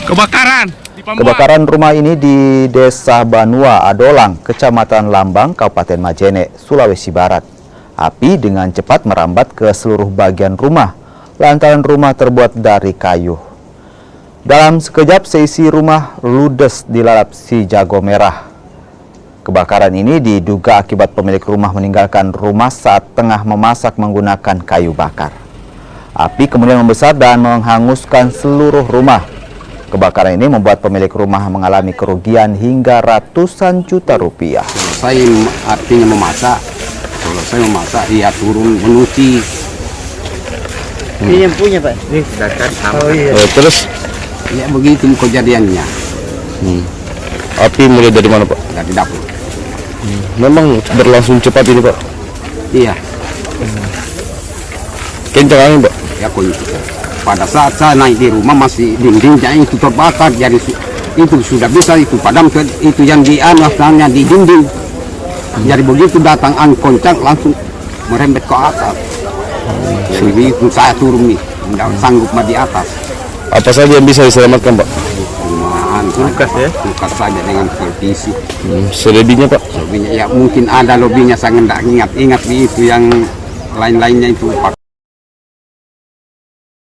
Kebakaran rumah ini di Desa Banua, Adolang, Kecamatan Lambang, Kabupaten Majene, Sulawesi Barat. Api dengan cepat merambat ke seluruh bagian rumah, lantaran rumah terbuat dari kayu. Dalam sekejap seisi rumah ludes dilalap si jago merah. Kebakaran ini diduga akibat pemilik rumah meninggalkan rumah saat tengah memasak menggunakan kayu bakar. Api kemudian membesar dan menghanguskan seluruh rumah. Kebakaran ini membuat pemilik rumah mengalami kerugian hingga ratusan juta rupiah. Saya artinya memasak. Kalau saya memasak, ia turun menuci. Ini yang punya, Pak? Ini sedangkan sama. Oh iya. Terus Ya begitu kejadiannya. api mulai dari mana, Pak? Dari dapur. Memang berlangsung cepat ini, Pak. Iya, Kencang angin, Pak. ya pada saat saya naik di rumah masih dindingnya itu terbakar, jadi itu sudah bisa itu padam ke itu yang di atasnya di dinding. Jadi begitu datang angin kencang langsung merembet ke atas. Jadi itu saya turun nih, tidak sanggup di atas. Apa saja yang bisa diselamatkan, Pak? Lukas ya? Lukas saja dengan televisi. Selebihnya, Pak? Lebihnya ya mungkin ada lebihnya, saya nggak ingat di itu yang lain-lainnya itu Pak.